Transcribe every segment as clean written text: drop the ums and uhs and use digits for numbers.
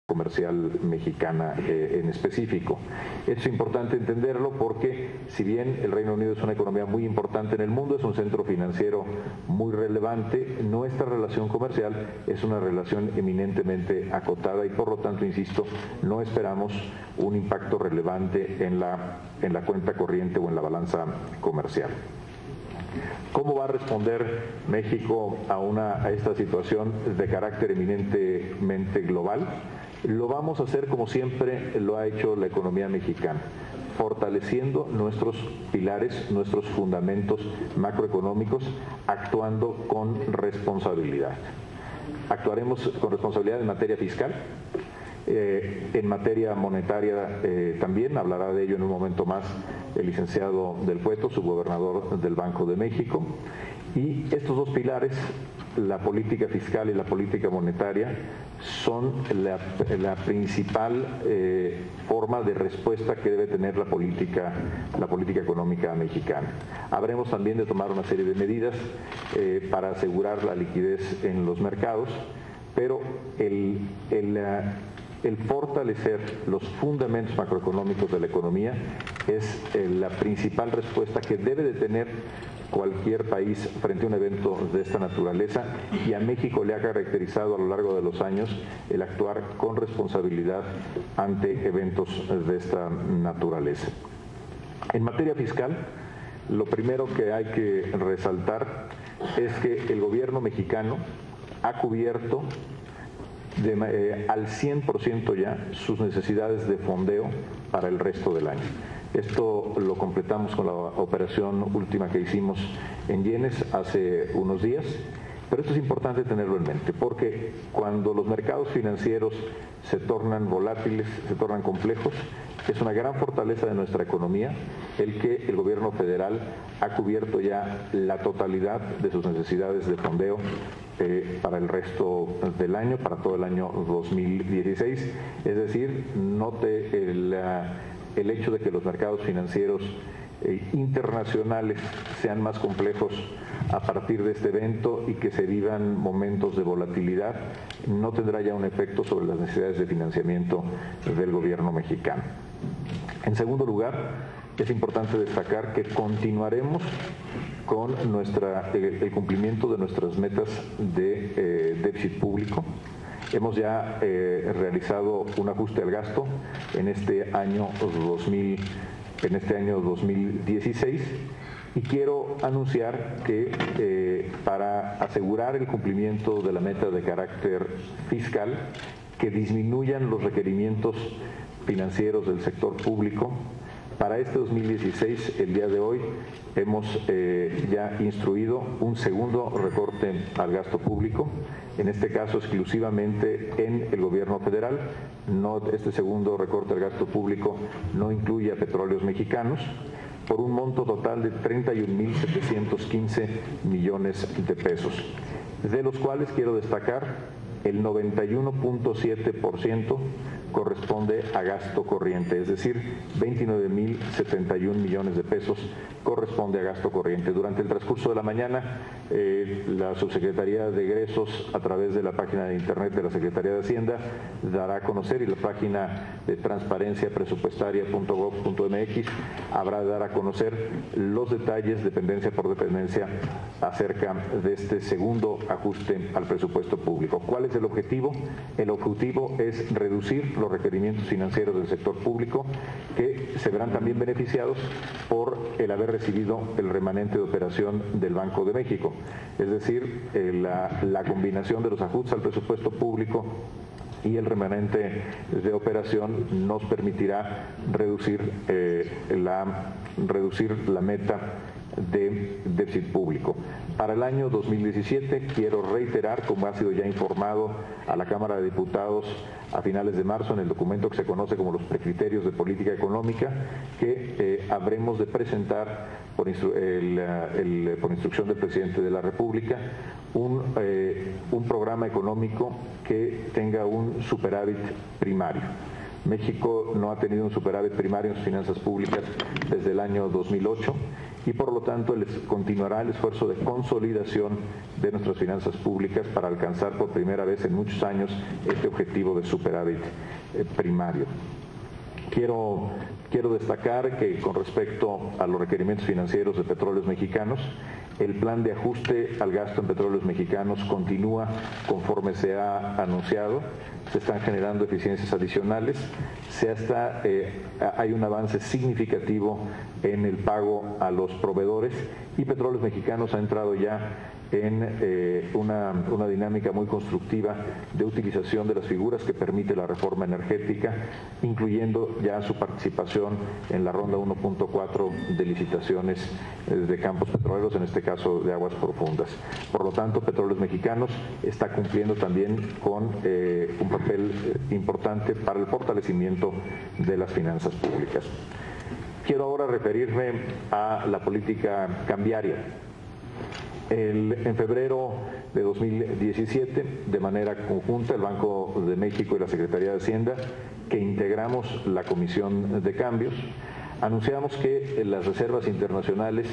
comercial mexicana en específico. Es importante entenderlo porque si bien el Reino Unido es una economía muy importante en el mundo, es un centro financiero muy relevante, nuestra relación comercial es una relación eminentemente acotada y por lo tanto, insisto, no esperamos un impacto relevante en la cuenta corriente o en la balanza comercial. ¿Cómo va a responder México a esta situación de carácter eminentemente global? Lo vamos a hacer como siempre lo ha hecho la economía mexicana, fortaleciendo nuestros pilares, nuestros fundamentos macroeconómicos, actuando con responsabilidad. Actuaremos con responsabilidad en materia fiscal, en materia monetaria también, hablará de ello en un momento más el licenciado Del Cueto, subgobernador del Banco de México. Y estos dos pilares, la política fiscal y la política monetaria, son la principal forma de respuesta que debe tener la política económica mexicana. Habremos también de tomar una serie de medidas para asegurar la liquidez en los mercados, pero el fortalecer los fundamentos macroeconómicos de la economía es la principal respuesta que debe de tener cualquier país frente a un evento de esta naturaleza, y a México le ha caracterizado a lo largo de los años el actuar con responsabilidad ante eventos de esta naturaleza. En materia fiscal, lo primero que hay que resaltar es que el gobierno mexicano ha cubierto al 100% ya sus necesidades de fondeo para el resto del año. Esto lo completamos con la operación última que hicimos en yenes hace unos días, pero esto es importante tenerlo en mente, porque cuando los mercados financieros se tornan volátiles, se tornan complejos, es una gran fortaleza de nuestra economía el que el gobierno federal ha cubierto ya la totalidad de sus necesidades de fondeo para el resto del año, para todo el año 2016. Es decir, note el hecho de que los mercados financieros internacionales sean más complejos a partir de este evento y que se vivan momentos de volatilidad, no tendrá ya un efecto sobre las necesidades de financiamiento del gobierno mexicano. En segundo lugar, es importante destacar que continuaremos con el cumplimiento de nuestras metas de déficit público. Hemos ya realizado un ajuste al gasto en este año 2016 y quiero anunciar que para asegurar el cumplimiento de la meta de carácter fiscal, que disminuyan los requerimientos financieros del sector público. Para este 2016, el día de hoy, hemos ya instruido un segundo recorte al gasto público, en este caso exclusivamente en el gobierno federal. Este segundo recorte al gasto público no incluye a Petróleos Mexicanos, por un monto total de 31.715 millones de pesos, de los cuales quiero destacar el 91.7% corresponde a gasto corriente, es decir, 29.071 millones de pesos corresponde a gasto corriente. Durante el transcurso de la mañana, la Subsecretaría de Egresos, a través de la página de internet de la Secretaría de Hacienda, dará a conocer, y la página de transparenciapresupuestaria.gov.mx habrá de dar a conocer los detalles, dependencia por dependencia, acerca de este segundo ajuste al presupuesto público. ¿Cuál es el objetivo? El objetivo es reducir los requerimientos financieros del sector público, que se verán también beneficiados por el haber recibido el remanente de operación del Banco de México. Es decir, la combinación de los ajustes al presupuesto público y el remanente de operación nos permitirá reducir la meta de déficit público. Para el año 2017 quiero reiterar, como ha sido ya informado a la Cámara de Diputados a finales de marzo en el documento que se conoce como los precriterios de política económica, que habremos de presentar por instrucción del presidente de la República un programa económico que tenga un superávit primario. México no ha tenido un superávit primario en sus finanzas públicas desde el año 2008 y por lo tanto continuará el esfuerzo de consolidación de nuestras finanzas públicas para alcanzar por primera vez en muchos años este objetivo de superávit primario. Quiero destacar que con respecto a los requerimientos financieros de Petróleos Mexicanos, el plan de ajuste al gasto en Petróleos Mexicanos continúa conforme se ha anunciado. Se están generando eficiencias adicionales, hay un avance significativo en el pago a los proveedores y Petróleos Mexicanos ha entrado ya en una dinámica muy constructiva de utilización de las figuras que permite la reforma energética, incluyendo ya su participación en la ronda 1.4 de licitaciones de campos petroleros, en este caso de aguas profundas. Por lo tanto, Petróleos Mexicanos está cumpliendo también con un papel importante para el fortalecimiento de las finanzas públicas. Quiero ahora referirme a la política cambiaria. En febrero de 2017, de manera conjunta, el Banco de México y la Secretaría de Hacienda, que integramos la Comisión de Cambios, anunciamos que las reservas internacionales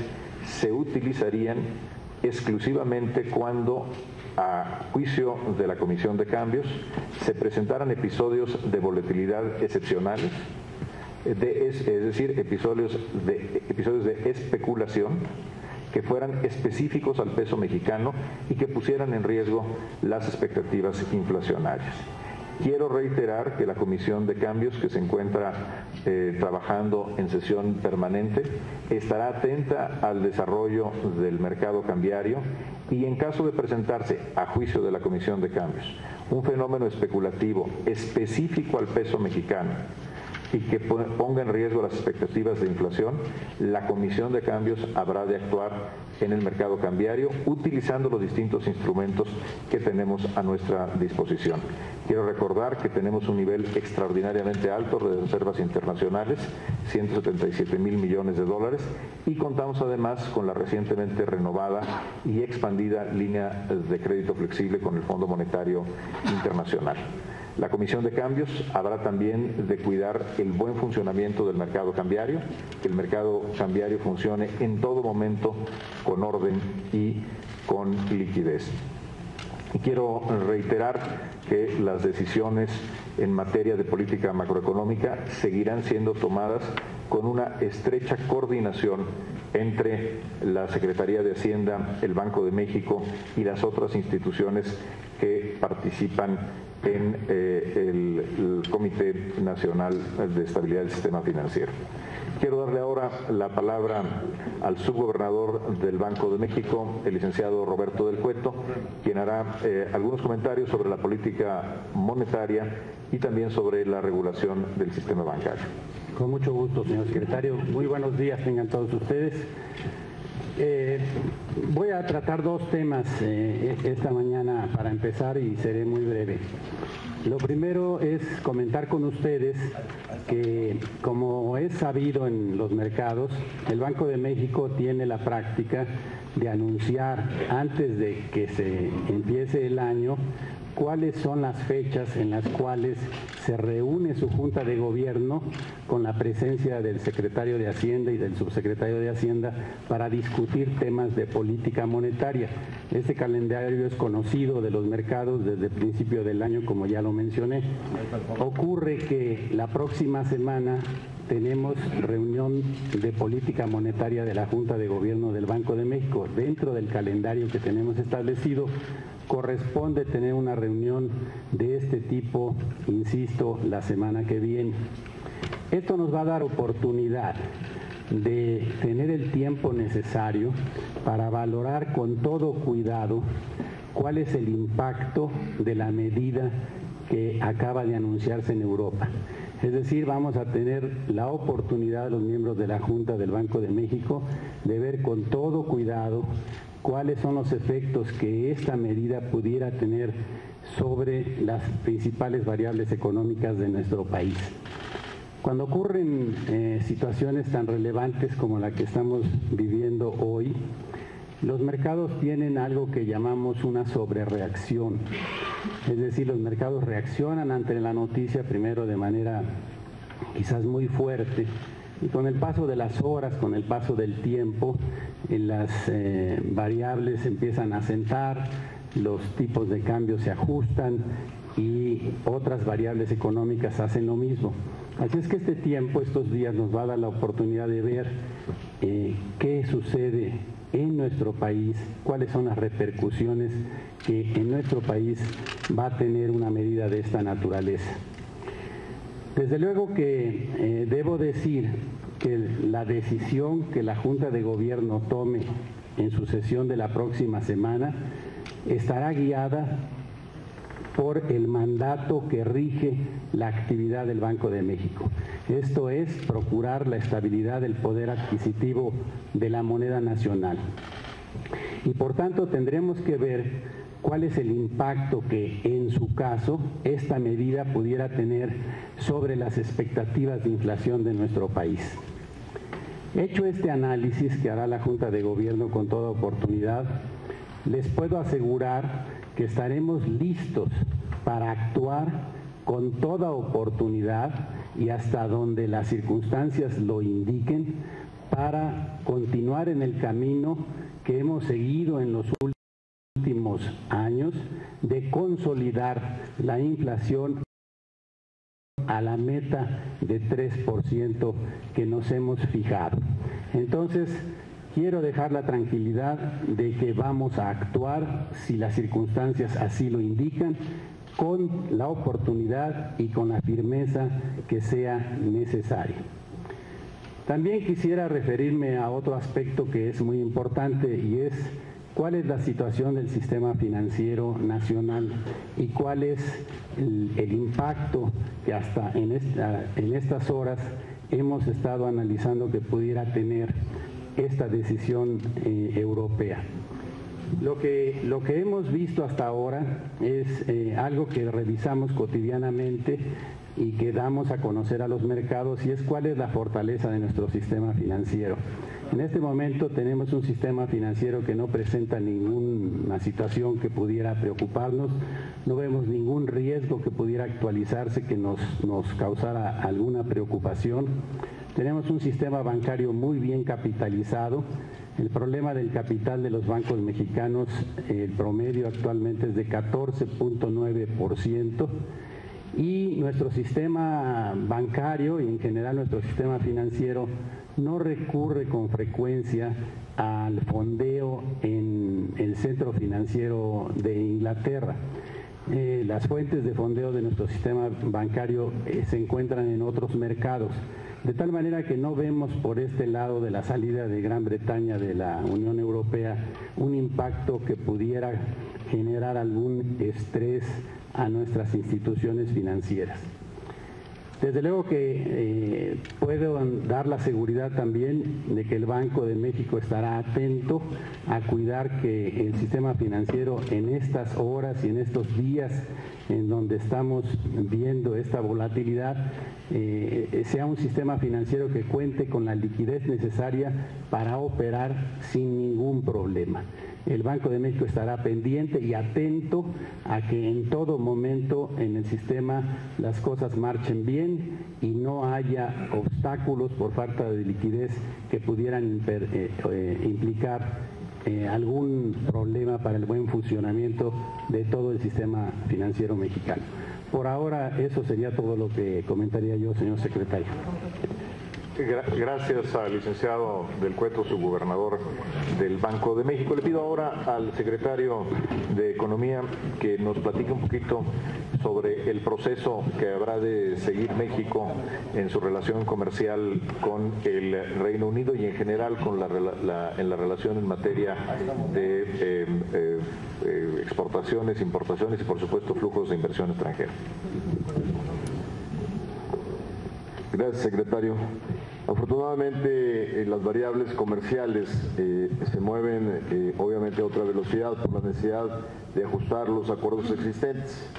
se utilizarían exclusivamente cuando, a juicio de la Comisión de Cambios, se presentaran episodios de volatilidad excepcionales, es decir, episodios de especulación, que fueran específicos al peso mexicano y que pusieran en riesgo las expectativas inflacionarias. Quiero reiterar que la Comisión de Cambios, que se encuentra trabajando en sesión permanente, estará atenta al desarrollo del mercado cambiario y en caso de presentarse, a juicio de la Comisión de Cambios, un fenómeno especulativo específico al peso mexicano y que ponga en riesgo las expectativas de inflación, la Comisión de Cambios habrá de actuar en el mercado cambiario utilizando los distintos instrumentos que tenemos a nuestra disposición. Quiero recordar que tenemos un nivel extraordinariamente alto de reservas internacionales, 177,000 millones de dólares, y contamos además con la recientemente renovada y expandida línea de crédito flexible con el Fondo Monetario Internacional. La Comisión de Cambios habrá también de cuidar el buen funcionamiento del mercado cambiario, que el mercado cambiario funcione en todo momento con orden y con liquidez. Y quiero reiterar que las decisiones en materia de política macroeconómica seguirán siendo tomadas con una estrecha coordinación entre la Secretaría de Hacienda, el Banco de México y las otras instituciones que participan en el Comité Nacional de Estabilidad del Sistema Financiero. Quiero darle ahora la palabra al subgobernador del Banco de México, el licenciado Roberto del Cueto, quien hará algunos comentarios sobre la política monetaria y también sobre la regulación del sistema bancario. Con mucho gusto, señor secretario. Muy buenos días tengan todos ustedes. Voy a tratar dos temas esta mañana para empezar y seré muy breve. Lo primero es comentar con ustedes que, como es sabido en los mercados, el Banco de México tiene la práctica de anunciar antes de que se empiece el año cuáles son las fechas en las cuales se reúne su Junta de Gobierno con la presencia del secretario de Hacienda y del subsecretario de Hacienda para discutir temas de política monetaria. Este calendario es conocido de los mercados desde el principio del año, como ya lo mencioné. Ocurre que la próxima semana tenemos reunión de política monetaria de la Junta de Gobierno del Banco de México. Dentro del calendario que tenemos establecido, corresponde tener una reunión de este tipo, insisto, la semana que viene. Esto nos va a dar oportunidad de tener el tiempo necesario para valorar con todo cuidado cuál es el impacto de la medida que acaba de anunciarse en Europa. Es decir, vamos a tener la oportunidad, los miembros de la Junta del Banco de México, de ver con todo cuidado cuáles son los efectos que esta medida pudiera tener sobre las principales variables económicas de nuestro país. Cuando ocurren situaciones tan relevantes como la que estamos viviendo hoy, los mercados tienen algo que llamamos una sobrereacción. Es decir, los mercados reaccionan ante la noticia primero de manera quizás muy fuerte Y con el paso de las horas, con el paso del tiempo, las variables empiezan a asentar, los tipos de cambio se ajustan y otras variables económicas hacen lo mismo. Así es que este tiempo, estos días, nos va a dar la oportunidad de ver qué sucede en nuestro país, cuáles son las repercusiones que en nuestro país va a tener una medida de esta naturaleza. Desde luego que debo decir que la decisión que la Junta de Gobierno tome en su sesión de la próxima semana estará guiada por el mandato que rige la actividad del Banco de México. Esto es procurar la estabilidad del poder adquisitivo de la moneda nacional. Y por tanto tendremos que ver cuál es el impacto que en su caso esta medida pudiera tener sobre las expectativas de inflación de nuestro país. Hecho este análisis que hará la Junta de Gobierno con toda oportunidad, les puedo asegurar que estaremos listos para actuar con toda oportunidad y hasta donde las circunstancias lo indiquen para continuar en el camino que hemos seguido en los últimos años de consolidar la inflación a la meta de 3% que nos hemos fijado. Entonces, quiero dejar la tranquilidad de que vamos a actuar, si las circunstancias así lo indican, con la oportunidad y con la firmeza que sea necesaria. También quisiera referirme a otro aspecto que es muy importante y es cuál es la situación del sistema financiero nacional y cuál es el impacto que hasta en estas horas hemos estado analizando que pudiera tener esta decisión europea. Lo que hemos visto hasta ahora es algo que revisamos cotidianamente y que damos a conocer a los mercados, y es cuál es la fortaleza de nuestro sistema financiero. En este momento tenemos un sistema financiero que no presenta ninguna situación que pudiera preocuparnos, no vemos ningún riesgo que pudiera actualizarse que nos causara alguna preocupación. Tenemos un sistema bancario muy bien capitalizado. El problema del capital de los bancos mexicanos, el promedio actualmente es de 14.9%. Y nuestro sistema bancario y en general nuestro sistema financiero no recurre con frecuencia al fondeo en el Centro Financiero de Inglaterra. Las fuentes de fondeo de nuestro sistema bancario se encuentran en otros mercados, de tal manera que no vemos por este lado de la salida de Gran Bretaña de la Unión Europea un impacto que pudiera generar algún estrés a nuestras instituciones financieras. Desde luego que puedo dar la seguridad también de que el Banco de México estará atento a cuidar que el sistema financiero en estas horas y en estos días en donde estamos viendo esta volatilidad, sea un sistema financiero que cuente con la liquidez necesaria para operar sin ningún problema. El Banco de México estará pendiente y atento a que en todo momento en el sistema las cosas marchen bien y no haya obstáculos por falta de liquidez que pudieran implicar algún problema para el buen funcionamiento de todo el sistema financiero mexicano. Por ahora eso sería todo lo que comentaría yo, señor secretario. Gracias al licenciado Del Cueto, subgobernador del Banco de México. Le pido ahora al secretario de Economía que nos platique un poquito sobre el proceso que habrá de seguir México en su relación comercial con el Reino Unido y en general con en la relación en materia de exportaciones, importaciones y por supuesto flujos de inversión extranjera. Gracias, secretario. Afortunadamente, las variables comerciales se mueven obviamente a otra velocidad por la necesidad de ajustar los acuerdos existentes.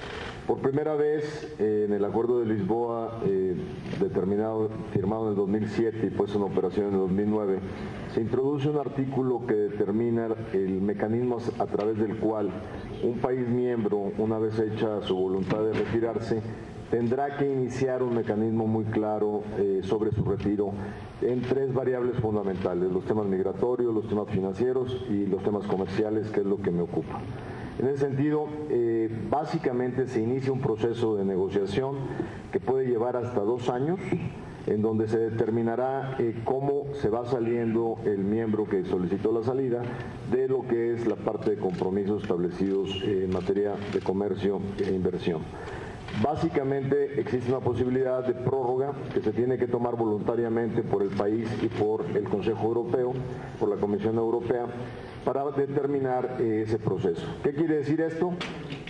Por primera vez, en el Acuerdo de Lisboa, firmado en el 2007 y puesto en operación en el 2009, se introduce un artículo que determina el mecanismo a través del cual un país miembro, una vez hecha su voluntad de retirarse, tendrá que iniciar un mecanismo muy claro sobre su retiro en 3 variables fundamentales: los temas migratorios, los temas financieros y los temas comerciales, que es lo que me ocupa. En ese sentido, básicamente se inicia un proceso de negociación que puede llevar hasta 2 años, en donde se determinará cómo se va saliendo el miembro que solicitó la salida de lo que es la parte de compromisos establecidos en materia de comercio e inversión. Básicamente existe una posibilidad de prórroga que se tiene que tomar voluntariamente por el país y por el Consejo Europeo, por la Comisión Europea, para determinar ese proceso. ¿Qué quiere decir esto?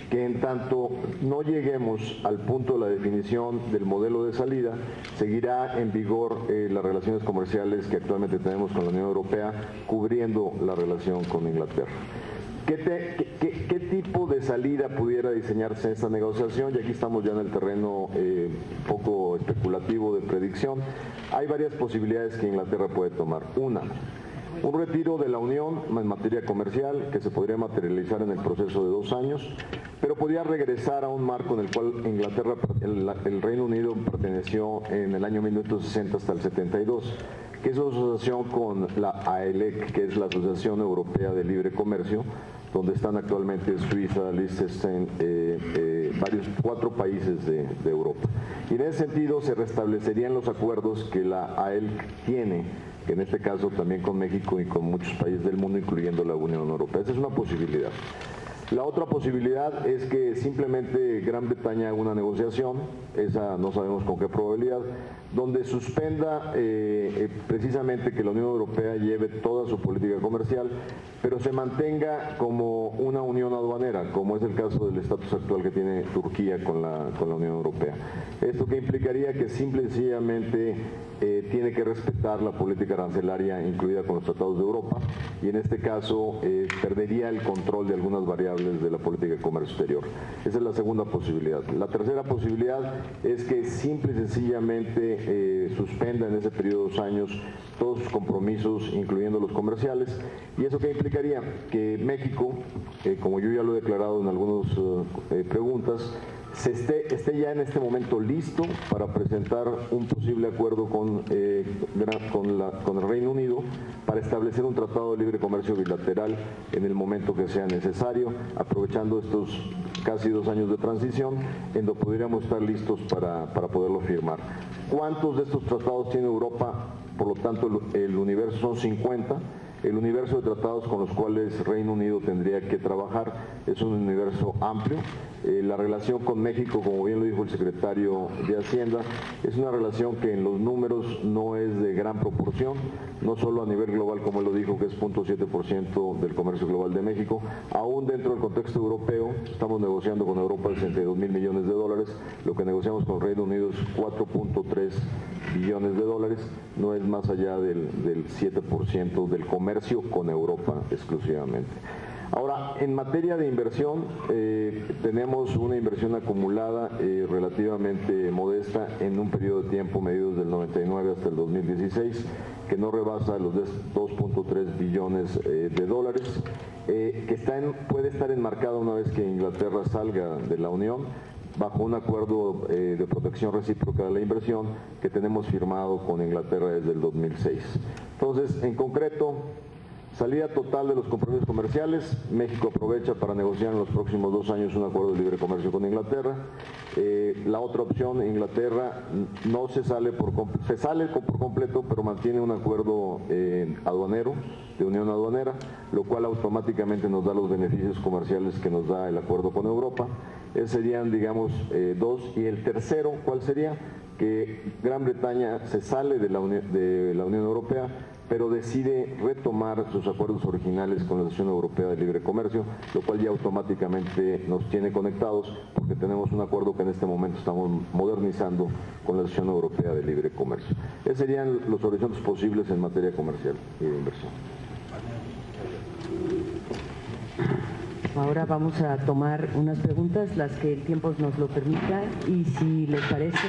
Que en tanto no lleguemos al punto de la definición del modelo de salida, seguirá en vigor las relaciones comerciales que actualmente tenemos con la Unión Europea, cubriendo la relación con Inglaterra. ¿Qué tipo de salida pudiera diseñarse en esta negociación? Y aquí estamos ya en el terreno poco especulativo de predicción. Hay varias posibilidades que Inglaterra puede tomar. Una, un retiro de la Unión en materia comercial que se podría materializar en el proceso de 2 años, pero podría regresar a un marco en el cual Inglaterra, el Reino Unido perteneció en el año 1960 hasta el 72, que es una asociación con la AELEC, que es la Asociación Europea de Libre Comercio, donde están actualmente Suiza, Liechtenstein, 4 países de Europa. Y en ese sentido se restablecerían los acuerdos que la AELEC tiene, que en este caso también con México y con muchos países del mundo, incluyendo la Unión Europea. Esa es una posibilidad. La otra posibilidad es que simplemente Gran Bretaña haga una negociación, esa no sabemos con qué probabilidad, donde suspenda precisamente que la Unión Europea lleve toda su política comercial, pero se mantenga como una unión aduanera, como es el caso del estatus actual que tiene Turquía con la Unión Europea. Esto que implicaría que simple y sencillamente tiene que respetar la política arancelaria incluida con los tratados de Europa, y en este caso perdería el control de algunas variables de la política de comercio exterior. Esa es la segunda posibilidad. La tercera posibilidad es que simple y sencillamente suspenda en ese periodo de 2 años todos sus compromisos, incluyendo los comerciales, y eso que implicaría que México, como yo ya lo he declarado en algunas preguntas, esté ya en este momento listo para presentar un posible acuerdo con el Reino Unido para establecer un tratado de libre comercio bilateral en el momento que sea necesario, aprovechando estos casi 2 años de transición, en donde podríamos estar listos para poderlo firmar. ¿Cuántos de estos tratados tiene Europa? Por lo tanto, el universo son 50. El universo de tratados con los cuales Reino Unido tendría que trabajar es un universo amplio. La relación con México, como bien lo dijo el secretario de Hacienda, es una relación que en los números no es de gran proporción, no solo a nivel global, como él lo dijo, que es 0.7% del comercio global de México. Aún dentro del contexto europeo, estamos negociando con Europa 62.000 millones de dólares, lo que negociamos con Reino Unido es 4.3 billones de dólares, no es más allá del 7% del comercio con Europa exclusivamente. Ahora, en materia de inversión, tenemos una inversión acumulada relativamente modesta en un periodo de tiempo medido desde el 99 hasta el 2016, que no rebasa los 2.3 billones de dólares, que puede estar enmarcada una vez que Inglaterra salga de la Unión, bajo un acuerdo de protección recíproca de la inversión que tenemos firmado con Inglaterra desde el 2006. Entonces, en concreto, salida total de los compromisos comerciales. México aprovecha para negociar en los próximos 2 años un acuerdo de libre comercio con Inglaterra. La otra opción, Inglaterra no se sale por completo, pero mantiene un acuerdo aduanero, de unión aduanera, lo cual automáticamente nos da los beneficios comerciales que nos da el acuerdo con Europa. Esos serían, digamos, 2. Y el tercero, ¿cuál sería? Que Gran Bretaña se sale de la Unión Europea, pero decide retomar sus acuerdos originales con la Asociación Europea de Libre Comercio, lo cual ya automáticamente nos tiene conectados, porque tenemos un acuerdo que en este momento estamos modernizando con la Asociación Europea de Libre Comercio. Esos serían los horizontes posibles en materia comercial y de inversión. Ahora vamos a tomar unas preguntas, las que el tiempo nos lo permita, y si les parece,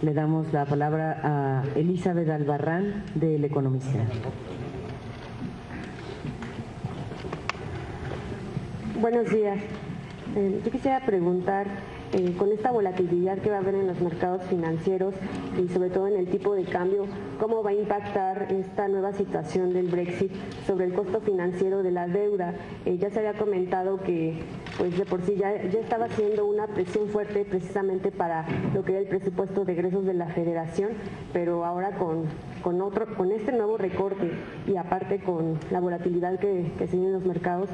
le damos la palabra a Elizabeth Albarrán, del Economista. Buenos días. Yo quisiera preguntar, con esta volatilidad que va a haber en los mercados financieros y sobre todo en el tipo de cambio, ¿cómo va a impactar esta nueva situación del Brexit sobre el costo financiero de la deuda? Ya se había comentado que pues de por sí ya estaba haciendo una presión fuerte precisamente para lo que era el presupuesto de egresos de la Federación, pero ahora con este nuevo recorte y aparte con la volatilidad que se tiene en los mercados,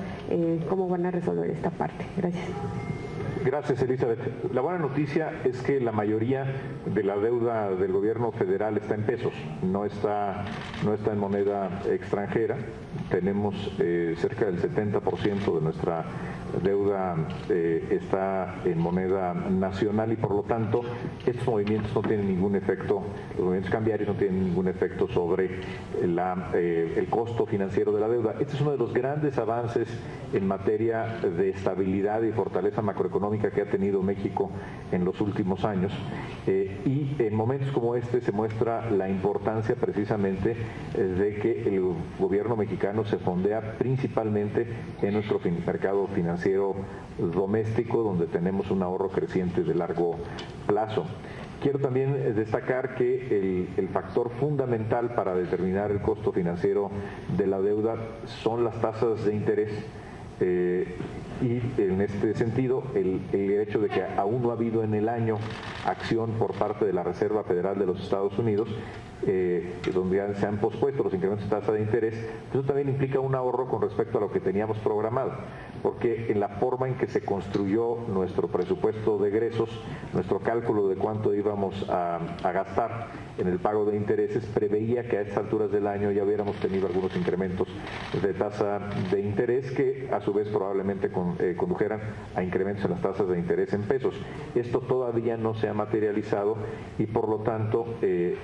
¿cómo van a resolver esta parte? Gracias. Gracias, Elizabeth. La buena noticia es que la mayoría de la deuda del gobierno federal está en pesos, no está en moneda extranjera. Tenemos cerca del 70% de nuestra deuda está en moneda nacional y por lo tanto estos movimientos no tienen ningún efecto, los movimientos cambiarios no tienen ningún efecto sobre el costo financiero de la deuda. Este es uno de los grandes avances en materia de estabilidad y fortaleza macroeconómica que ha tenido México en los últimos años y en momentos como este se muestra la importancia precisamente de que el gobierno mexicano se fondea principalmente en nuestro mercado financiero doméstico, donde tenemos un ahorro creciente de largo plazo. Quiero también destacar que el factor fundamental para determinar el costo financiero de la deuda son las tasas de interés. Y en este sentido, el hecho de que aún no ha habido en el año acción por parte de la Reserva Federal de los Estados Unidos, donde ya se han pospuesto los incrementos de tasa de interés, eso también implica un ahorro con respecto a lo que teníamos programado, porque en la forma en que se construyó nuestro presupuesto de egresos, nuestro cálculo de cuánto íbamos a gastar en el pago de intereses preveía que a estas alturas del año ya hubiéramos tenido algunos incrementos de tasa de interés que a su vez probablemente condujeran a incrementos en las tasas de interés en pesos. Esto todavía no se ha materializado y por lo tanto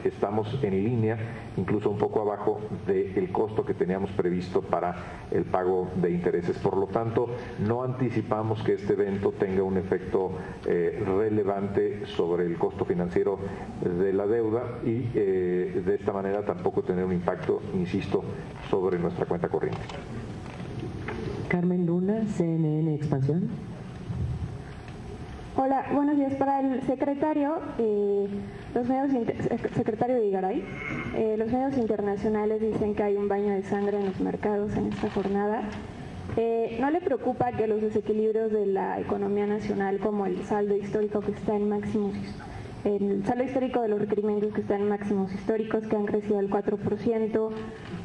estamos en línea, incluso un poco abajo del costo que teníamos previsto para el pago de intereses. Por lo tanto, no anticipamos que este evento tenga un efecto relevante sobre el costo financiero de la deuda y de esta manera tampoco tener un impacto, insisto, sobre nuestra cuenta corriente. Carmen Luna, CNN Expansión. Hola, buenos días. Para el secretario, secretario de Igaray, los medios internacionales dicen que hay un baño de sangre en los mercados en esta jornada. ¿No le preocupa que los desequilibrios de la economía nacional, como el saldo histórico que está en máximos, el saldo histórico de los requerimientos que están en máximos históricos, que han crecido al 4%,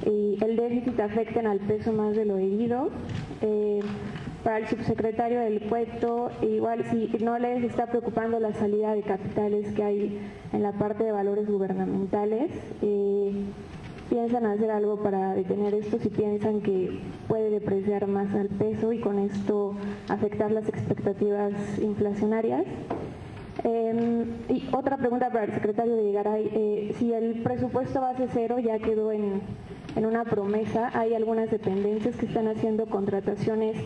y el déficit afecten al peso más de lo debido? Para el subsecretario del Puerto, igual si no les está preocupando la salida de capitales que hay en la parte de valores gubernamentales, ¿piensan hacer algo para detener esto si piensan que puede depreciar más al peso y con esto afectar las expectativas inflacionarias? Y otra pregunta para el secretario de Igaray, si el presupuesto base cero ya quedó en una promesa, hay algunas dependencias que están haciendo contrataciones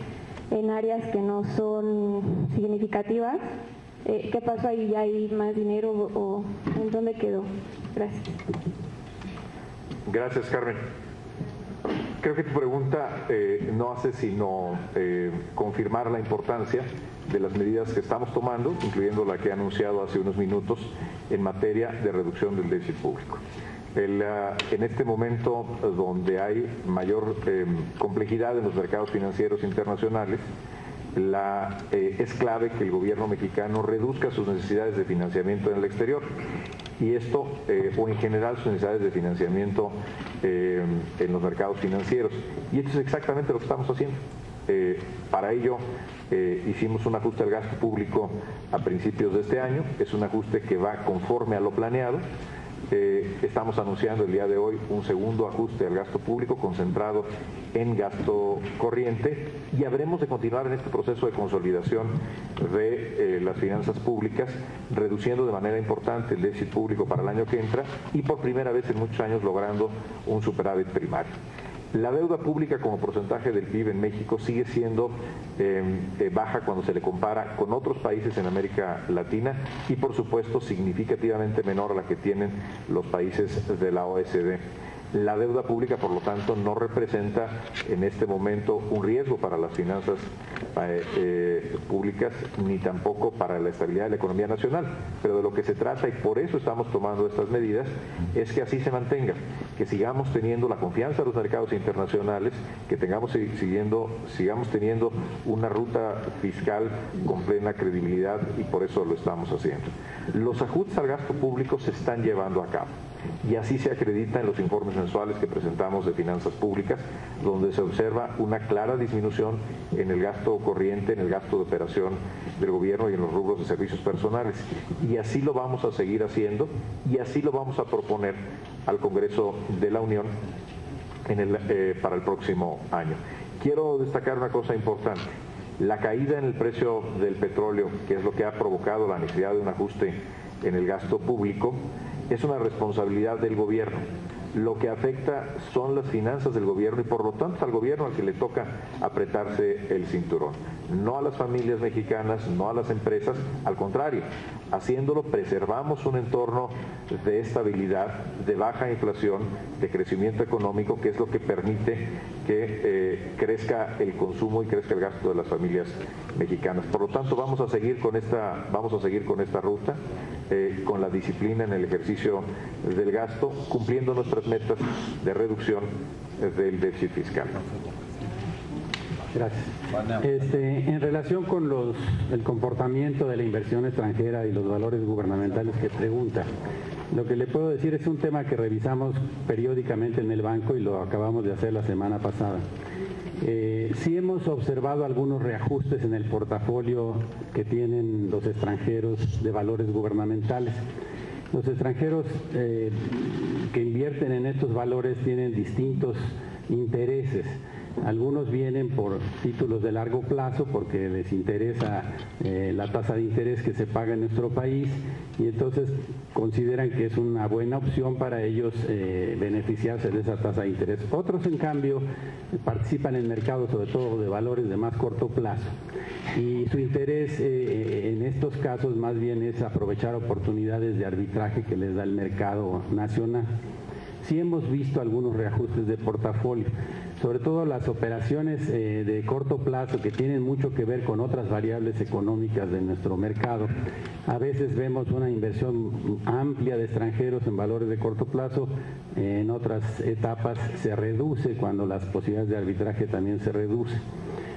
en áreas que no son significativas. ¿Qué pasó ahí? ¿Ya hay más dinero o en dónde quedó? Gracias. Gracias, Carmen. Creo que tu pregunta no hace sino confirmar la importancia de las medidas que estamos tomando, incluyendo la que he anunciado hace unos minutos en materia de reducción del déficit público. En este momento donde hay mayor complejidad en los mercados financieros internacionales, es clave que el gobierno mexicano reduzca sus necesidades de financiamiento en el exterior y esto, o en general sus necesidades de financiamiento en los mercados financieros. Y esto es exactamente lo que estamos haciendo. Para ello hicimos un ajuste al gasto público a principios de este año, es un ajuste que va conforme a lo planeado. Estamos anunciando el día de hoy un segundo ajuste al gasto público concentrado en gasto corriente y habremos de continuar en este proceso de consolidación de las finanzas públicas, reduciendo de manera importante el déficit público para el año que entra y por primera vez en muchos años logrando un superávit primario. La deuda pública como porcentaje del PIB en México sigue siendo baja cuando se le compara con otros países en América Latina y por supuesto significativamente menor a la que tienen los países de la OECD. La deuda pública, por lo tanto, no representa en este momento un riesgo para las finanzas públicas ni tampoco para la estabilidad de la economía nacional. Pero de lo que se trata, y por eso estamos tomando estas medidas, es que así se mantenga, que sigamos teniendo la confianza de los mercados internacionales, que sigamos teniendo una ruta fiscal con plena credibilidad, y por eso lo estamos haciendo. Los ajustes al gasto público se están llevando a cabo. Y así se acredita en los informes mensuales que presentamos de finanzas públicas, donde se observa una clara disminución en el gasto corriente, en el gasto de operación del gobierno y en los rubros de servicios personales. Y así lo vamos a seguir haciendo y así lo vamos a proponer al Congreso de la Unión para el próximo año. Quiero destacar una cosa importante. La caída en el precio del petróleo, que es lo que ha provocado la necesidad de un ajuste en el gasto público, es una responsabilidad del gobierno. Lo que afecta son las finanzas del gobierno y por lo tanto al gobierno al que le toca apretarse el cinturón. No a las familias mexicanas, no a las empresas, al contrario, haciéndolo preservamos un entorno de estabilidad, de baja inflación, de crecimiento económico, que es lo que permite que crezca el consumo y crezca el gasto de las familias mexicanas. Por lo tanto, vamos a seguir con esta ruta, con la disciplina en el ejercicio del gasto, cumpliendo nuestras metas de reducción del déficit fiscal. Gracias. En relación con el comportamiento de la inversión extranjera y los valores gubernamentales que pregunta, lo que le puedo decir es un tema que revisamos periódicamente en el banco y lo acabamos de hacer la semana pasada. Sí hemos observado algunos reajustes en el portafolio que tienen los extranjeros de valores gubernamentales. Los extranjeros que invierten en estos valores tienen distintos intereses. Algunos vienen por títulos de largo plazo porque les interesa la tasa de interés que se paga en nuestro país y entonces consideran que es una buena opción para ellos beneficiarse de esa tasa de interés. Otros, en cambio, participan en mercados, sobre todo de valores de más corto plazo, y su interés en estos casos más bien es aprovechar oportunidades de arbitraje que les da el mercado nacional. Sí hemos visto algunos reajustes de portafolio, sobre todo las operaciones de corto plazo que tienen mucho que ver con otras variables económicas de nuestro mercado. A veces vemos una inversión amplia de extranjeros en valores de corto plazo, en otras etapas se reduce cuando las posibilidades de arbitraje también se reducen.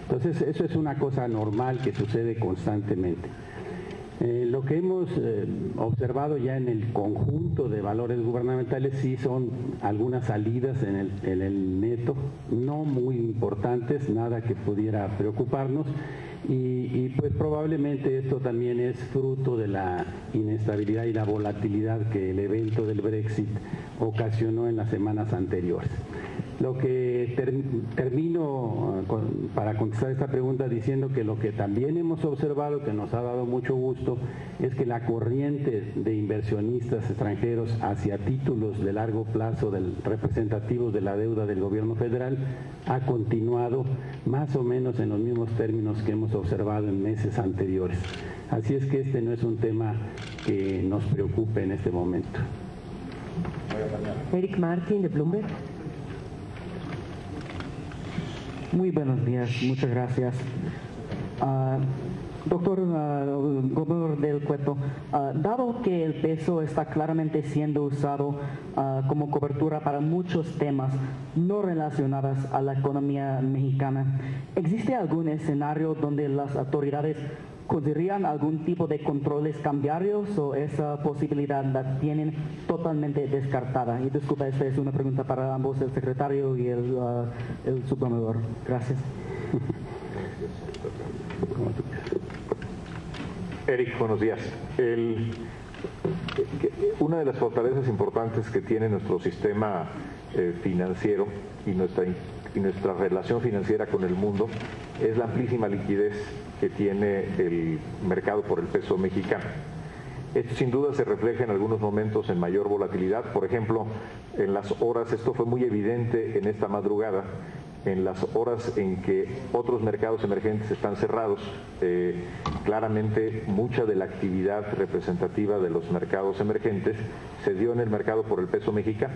Entonces, eso es una cosa normal que sucede constantemente. Lo que hemos observado ya en el conjunto de valores gubernamentales sí son algunas salidas en el neto, no muy importantes, nada que pudiera preocuparnos y pues probablemente esto también es fruto de la inestabilidad y la volatilidad que el evento del Brexit ocasionó en las semanas anteriores. Lo que termino para contestar esta pregunta diciendo que lo que también hemos observado, que nos ha dado mucho gusto, es que la corriente de inversionistas extranjeros hacia títulos de largo plazo representativos de la deuda del gobierno federal ha continuado más o menos en los mismos términos que hemos observado en meses anteriores. Así es que este no es un tema que nos preocupe en este momento. Eric Martin, de Bloomberg. Muy buenos días, muchas gracias. Doctor gobernador del Cueto, dado que el peso está claramente siendo usado como cobertura para muchos temas no relacionados a la economía mexicana, ¿existe algún escenario donde las autoridades considerarían algún tipo de controles cambiarios o esa posibilidad la tienen totalmente descartada? Y disculpa, esta es una pregunta para ambos, el secretario y el subgobernador. Gracias. Eric, buenos días. Una de las fortalezas importantes que tiene nuestro sistema financiero y nuestra relación financiera con el mundo es la amplísima liquidez que tiene el mercado por el peso mexicano. Esto sin duda se refleja en algunos momentos en mayor volatilidad. Por ejemplo, en las horas, esto fue muy evidente en esta madrugada, en las horas en que otros mercados emergentes están cerrados, claramente mucha de la actividad representativa de los mercados emergentes se dio en el mercado por el peso mexicano.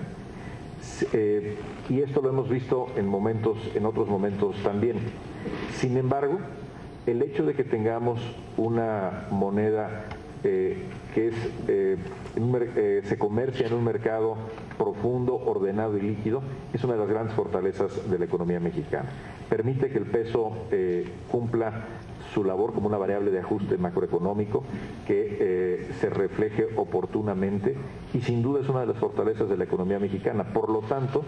Y esto lo hemos visto en otros momentos también. Sin embargo, el hecho de que tengamos una moneda que se comercia en un mercado profundo, ordenado y líquido, es una de las grandes fortalezas de la economía mexicana. Permite que el peso cumpla su labor como una variable de ajuste macroeconómico que se refleje oportunamente y sin duda es una de las fortalezas de la economía mexicana. Por lo tanto,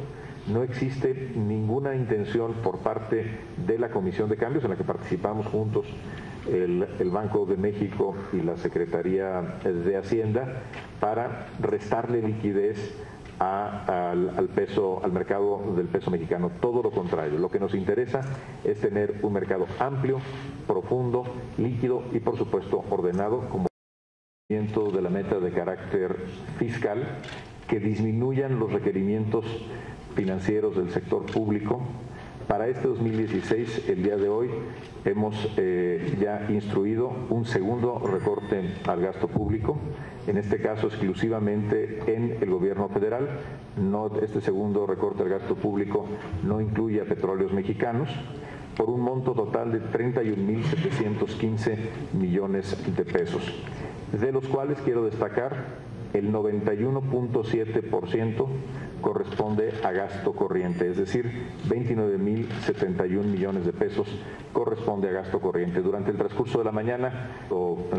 no existe ninguna intención por parte de la Comisión de Cambios, en la que participamos juntos el Banco de México y la Secretaría de Hacienda, para restarle liquidez al mercado del peso mexicano. Todo lo contrario, lo que nos interesa es tener un mercado amplio, profundo, líquido y por supuesto ordenado, como de la meta de carácter fiscal, que disminuyan los requerimientos financieros del sector público. Para este 2016, el día de hoy, hemos ya instruido un segundo recorte al gasto público, en este caso exclusivamente en el gobierno federal. Este segundo recorte al gasto público no incluye a Petróleos Mexicanos, por un monto total de 31.715 millones de pesos, de los cuales quiero destacar el 91.7% corresponde a gasto corriente, es decir, 29.071 millones de pesos corresponde a gasto corriente. Durante el transcurso de la mañana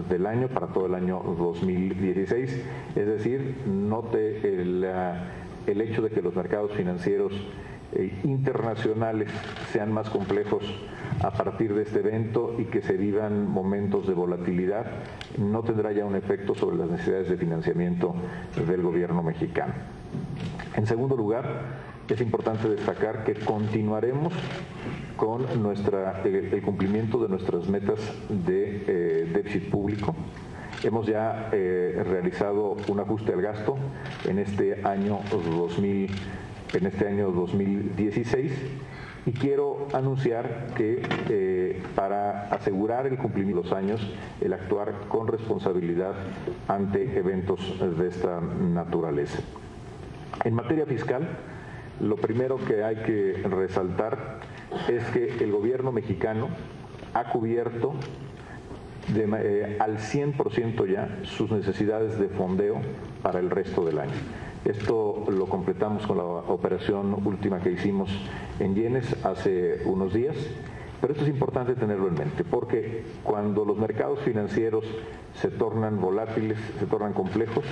del año, para todo el año 2016, es decir, note el hecho de que los mercados financieros internacionales sean más complejos a partir de este evento y que se vivan momentos de volatilidad, no tendrá ya un efecto sobre las necesidades de financiamiento del gobierno mexicano. En segundo lugar, es importante destacar que continuaremos con el cumplimiento de nuestras metas de déficit público. Hemos ya realizado un ajuste al gasto en este año 2016 y quiero anunciar que para asegurar el cumplimiento de los años, el actuar con responsabilidad ante eventos de esta naturaleza. En materia fiscal, lo primero que hay que resaltar es que el gobierno mexicano ha cubierto al 100% ya sus necesidades de fondeo para el resto del año. Esto lo completamos con la operación última que hicimos en yenes hace unos días, pero esto es importante tenerlo en mente, porque cuando los mercados financieros se tornan volátiles, se tornan complejos,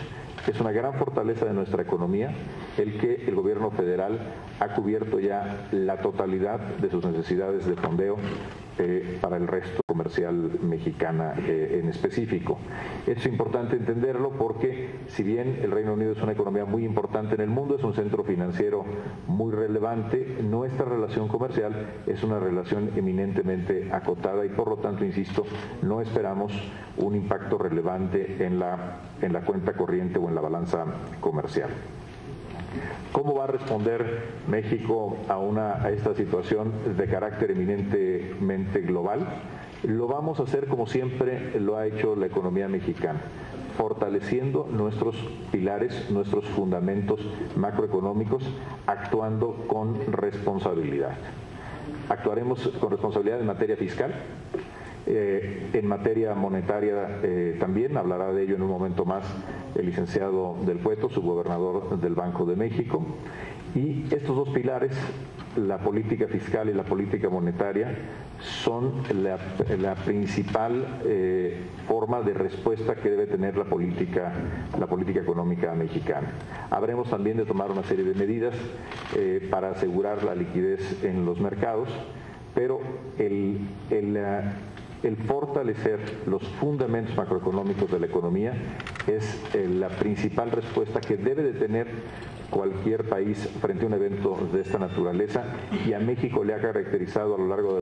es una gran fortaleza de nuestra economía el que el gobierno federal ha cubierto ya la totalidad de sus necesidades de fondeo para el resto comercial mexicana en específico. Es importante entenderlo porque si bien el Reino Unido es una economía muy importante en el mundo, es un centro financiero muy relevante, nuestra relación comercial es una relación eminentemente acotada y por lo tanto, insisto, no esperamos un impacto relevante en la cuenta corriente o en la balanza comercial. ¿Cómo va a responder México a esta situación de carácter eminentemente global? Lo vamos a hacer como siempre lo ha hecho la economía mexicana, fortaleciendo nuestros pilares, nuestros fundamentos macroeconómicos, actuando con responsabilidad. Actuaremos con responsabilidad en materia fiscal, en materia monetaria también, hablará de ello en un momento más el licenciado Del Cueto, subgobernador del Banco de México. Y estos dos pilares, la política fiscal y la política monetaria, son la principal forma de respuesta que debe tener la política económica mexicana. Habremos también de tomar una serie de medidas para asegurar la liquidez en los mercados, pero el fortalecer los fundamentos macroeconómicos de la economía es la principal respuesta que debe de tener cualquier país frente a un evento de esta naturaleza, y a México le ha caracterizado a lo largo de